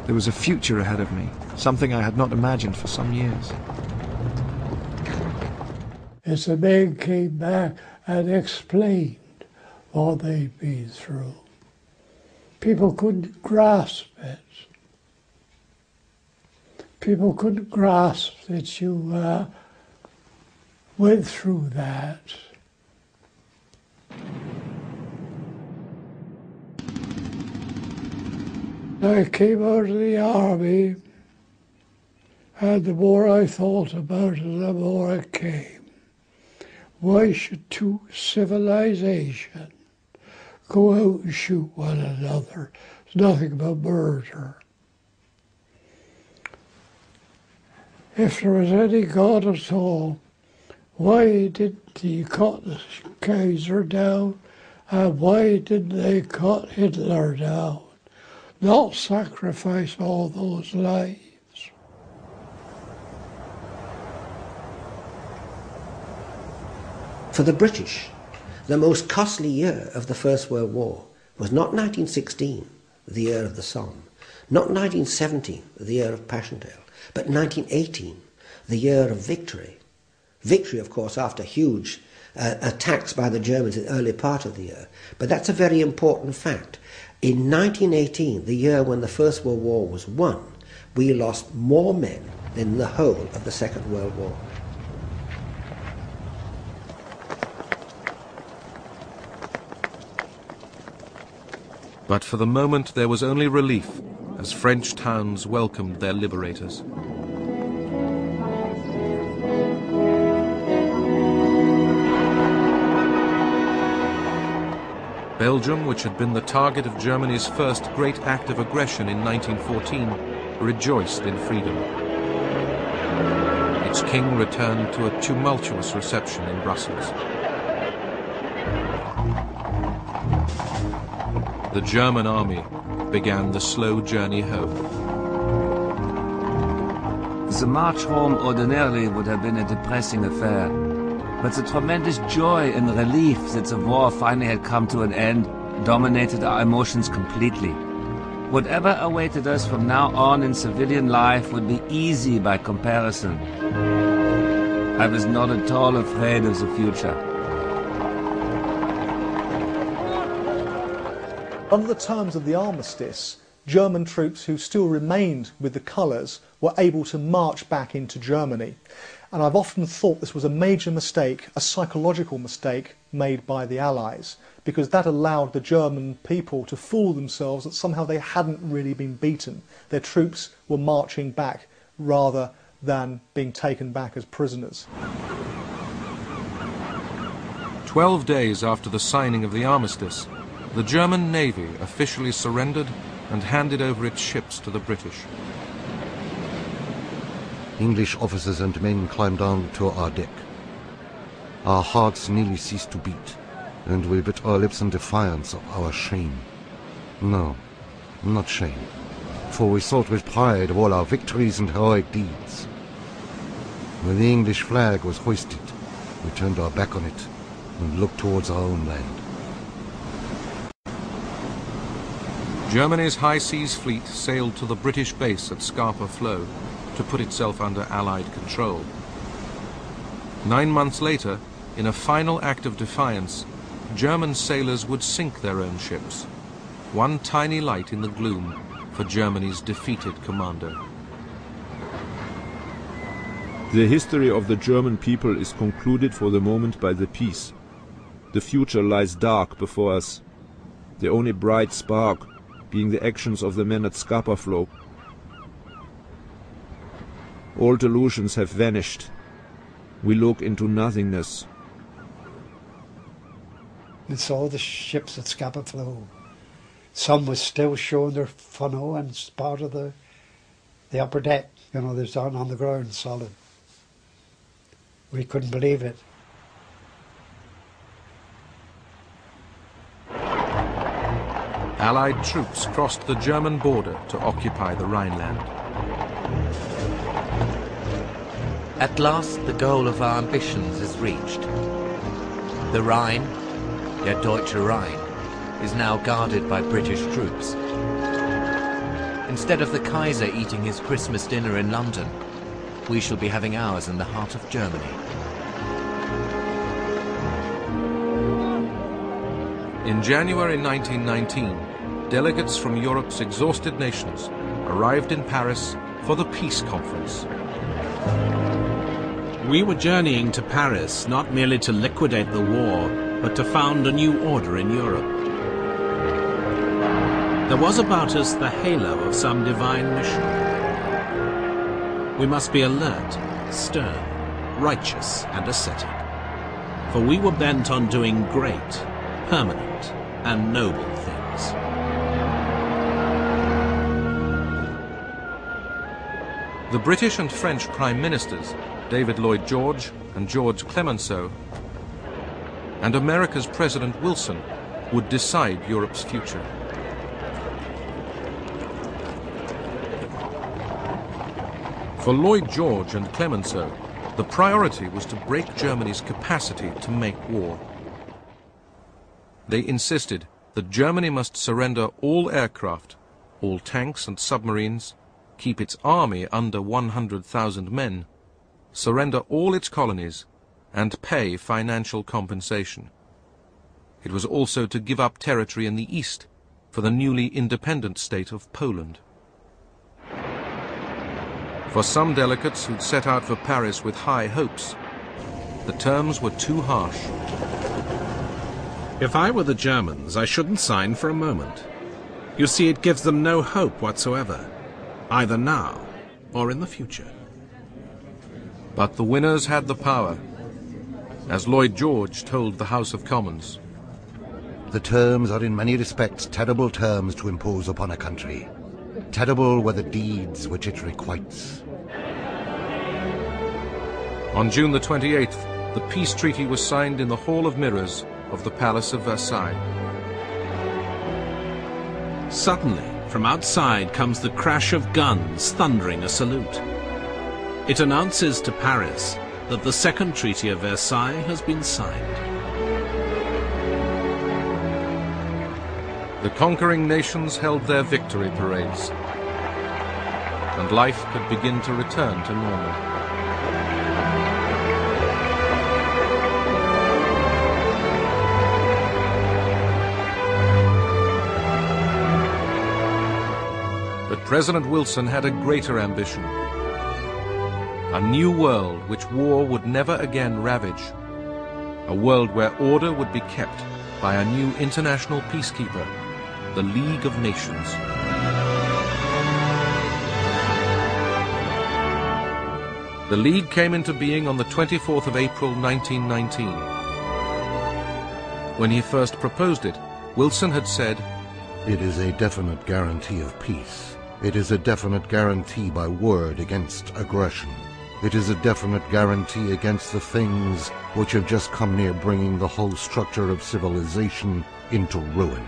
There was a future ahead of me, something I had not imagined for some years. As the men came back and explained what they'd been through, people couldn't grasp it. People couldn't grasp that you went through that. I came out of the army, and the more I thought about it, the more it came. Why should two civilizations go out and shoot one another? It's nothing but murder. If there was any God at all, why didn't he cut the Kaiser down, and why didn't they cut Hitler down? Not sacrifice all those lives. For the British, the most costly year of the First World War was not 1916, the year of the Somme, not 1917, the year of Passchendaele, but 1918, the year of victory. Victory, of course, after huge attacks by the Germans in the early part of the year. But that's a very important fact. In 1918, the year when the First World War was won, we lost more men than the whole of the Second World War. But for the moment there was only relief as French towns welcomed their liberators. Belgium, which had been the target of Germany's first great act of aggression in 1914, rejoiced in freedom. Its king returned to a tumultuous reception in Brussels. The German army began the slow journey home. The march home ordinarily would have been a depressing affair, but the tremendous joy and relief that the war finally had come to an end dominated our emotions completely. Whatever awaited us from now on in civilian life would be easy by comparison. I was not at all afraid of the future. Under the terms of the armistice, German troops who still remained with the colours were able to march back into Germany. And I've often thought this was a major mistake, a psychological mistake made by the Allies, because that allowed the German people to fool themselves that somehow they hadn't really been beaten. Their troops were marching back rather than being taken back as prisoners. 12 days after the signing of the armistice, the German Navy officially surrendered and handed over its ships to the British. English officers and men climbed down to our deck. Our hearts nearly ceased to beat, and we bit our lips in defiance of our shame. No, not shame, for we thought with pride of all our victories and heroic deeds. When the English flag was hoisted, we turned our back on it and looked towards our own land. Germany's high seas fleet sailed to the British base at Scapa Flow to put itself under Allied control. 9 months later, in a final act of defiance, German sailors would sink their own ships, one tiny light in the gloom for Germany's defeated commander. The history of the German people is concluded for the moment by the peace. The future lies dark before us, the only bright spark being the actions of the men at Scapa Flow. All delusions have vanished. We look into nothingness. We saw the ships at Scapa Flow. Some was still showing their funnel and part of the upper deck. You know, there's down on the ground solid. We couldn't believe it. Allied troops crossed the German border to occupy the Rhineland. At last the goal of our ambitions is reached. The Rhine, der Deutsche Rhein, is now guarded by British troops. Instead of the Kaiser eating his Christmas dinner in London, we shall be having ours in the heart of Germany. In January 1919, delegates from Europe's exhausted nations arrived in Paris for the Peace Conference. We were journeying to Paris not merely to liquidate the war, but to found a new order in Europe. There was about us the halo of some divine mission. We must be alert, stern, righteous, and ascetic, for we were bent on doing great, permanent, and noble things. The British and French Prime Ministers, David Lloyd George and George Clemenceau, and America's President Wilson would decide Europe's future. For Lloyd George and Clemenceau, the priority was to break Germany's capacity to make war. They insisted that Germany must surrender all aircraft, all tanks and submarines, keep its army under 100,000 men, surrender all its colonies, and pay financial compensation. It was also to give up territory in the east for the newly independent state of Poland. For some delegates who'd set out for Paris with high hopes, the terms were too harsh. If I were the Germans, I shouldn't sign for a moment. You see, it gives them no hope whatsoever, either now or in the future. But the winners had the power, as Lloyd George told the House of Commons. The terms are in many respects terrible terms to impose upon a country. Terrible were the deeds which it requites. On June the 28th, the peace treaty was signed in the Hall of Mirrors of the Palace of Versailles. Suddenly, from outside comes the crash of guns thundering a salute. It announces to Paris that the Second Treaty of Versailles has been signed. The conquering nations held their victory parades, and life could begin to return to normal. But President Wilson had a greater ambition. A new world which war would never again ravage. A world where order would be kept by a new international peacekeeper, the League of Nations. The League came into being on the 24th of April 1919. When he first proposed it, Wilson had said, "It is a definite guarantee of peace. It is a definite guarantee by word against aggression. It is a definite guarantee against the things which have just come near bringing the whole structure of civilization into ruin."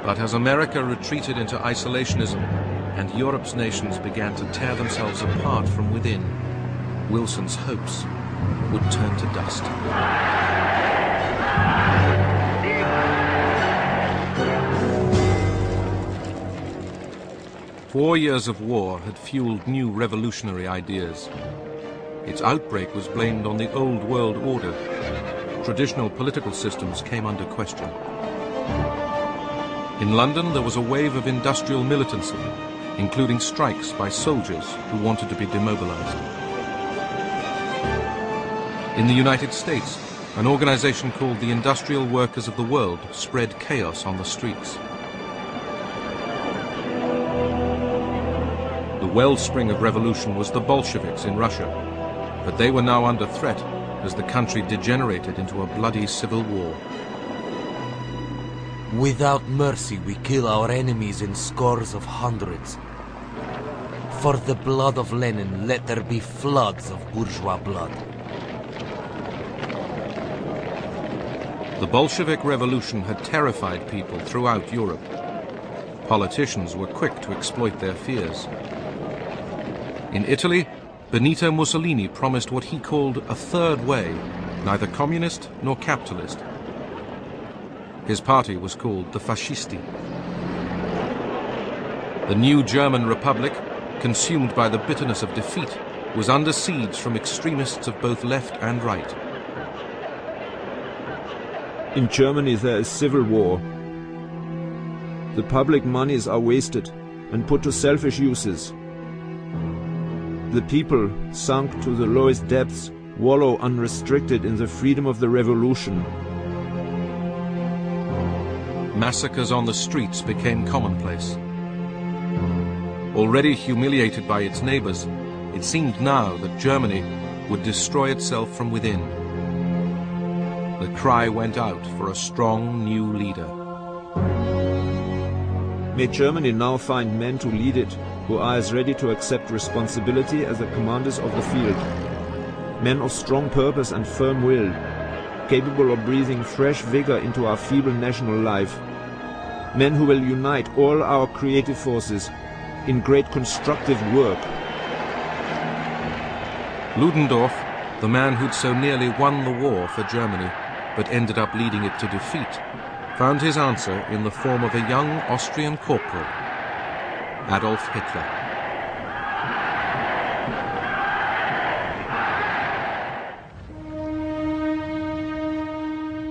But as America retreated into isolationism and Europe's nations began to tear themselves apart from within, Wilson's hopes would turn to dust. Four years of war had fueled new revolutionary ideas. Its outbreak was blamed on the old world order. Traditional political systems came under question. In London, there was a wave of industrial militancy, including strikes by soldiers who wanted to be demobilized. In the United States, an organization called the Industrial Workers of the World spread chaos on the streets. The wellspring of revolution was the Bolsheviks in Russia, but they were now under threat as the country degenerated into a bloody civil war. Without mercy we kill our enemies in scores of hundreds. For the blood of Lenin, let there be floods of bourgeois blood. The Bolshevik Revolution had terrified people throughout Europe. Politicians were quick to exploit their fears. In Italy, Benito Mussolini promised what he called a third way, neither communist nor capitalist. His party was called the Fascisti. The new German Republic, consumed by the bitterness of defeat, was under siege from extremists of both left and right. In Germany there is civil war. The public monies are wasted and put to selfish uses. The people, sunk to the lowest depths, wallow unrestricted in the freedom of the revolution. Massacres on the streets became commonplace. Already humiliated by its neighbors, it seemed now that Germany would destroy itself from within. The cry went out for a strong new leader. May Germany now find men to lead it, who are as ready to accept responsibility as the commanders of the field. Men of strong purpose and firm will, capable of breathing fresh vigor into our feeble national life. Men who will unite all our creative forces in great constructive work. Ludendorff, the man who'd so nearly won the war for Germany, but ended up leading it to defeat, found his answer in the form of a young Austrian corporal, Adolf Hitler.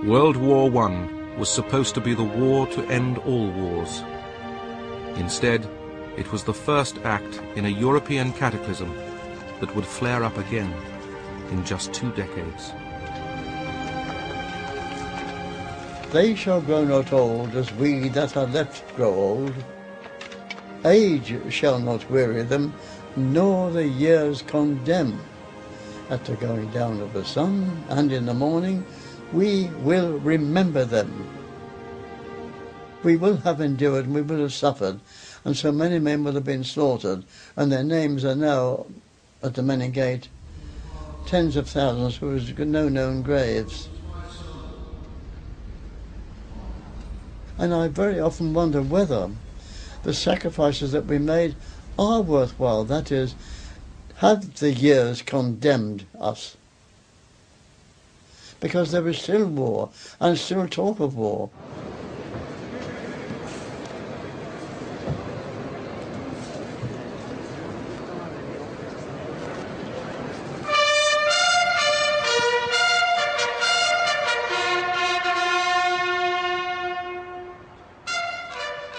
World War I was supposed to be the war to end all wars. Instead, it was the first act in a European cataclysm that would flare up again in just 2 decades. They shall grow not old as we that are left grow old. Age shall not weary them, nor the years condemn. At the going down of the sun, and in the morning, we will remember them. We will have endured, and we will have suffered, and so many men will have been slaughtered, and their names are now at the Menin Gate, tens of thousands who have no known graves. And I very often wonder whether the sacrifices that we made are worthwhile. That is, have the years condemned us? Because there is still war, and still talk of war.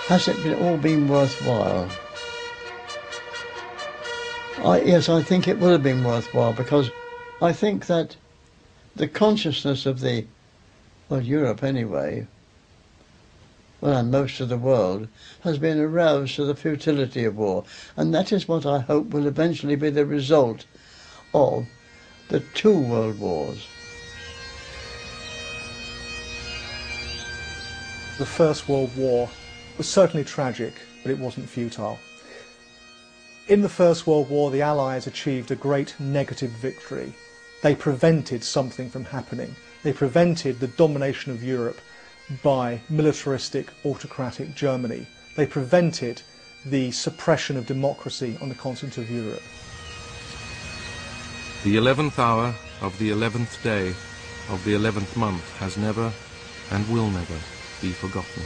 Has it all been worthwhile? Yes, I think it would have been worthwhile, because I think that the consciousness of Europe anyway, and most of the world, has been aroused to the futility of war. And that is what I hope will eventually be the result of the 2 world wars. The First World War was certainly tragic, but it wasn't futile. In the First World War, the Allies achieved a great negative victory. They prevented something from happening. They prevented the domination of Europe by militaristic, autocratic Germany. They prevented the suppression of democracy on the continent of Europe. The 11th hour of the 11th day of the 11th month has never and will never be forgotten.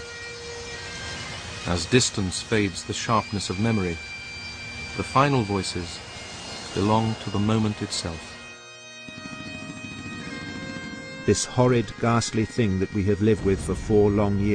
As distance fades the sharpness of memory, the final voices belong to the moment itself. This horrid, ghastly thing that we have lived with for 4 long years.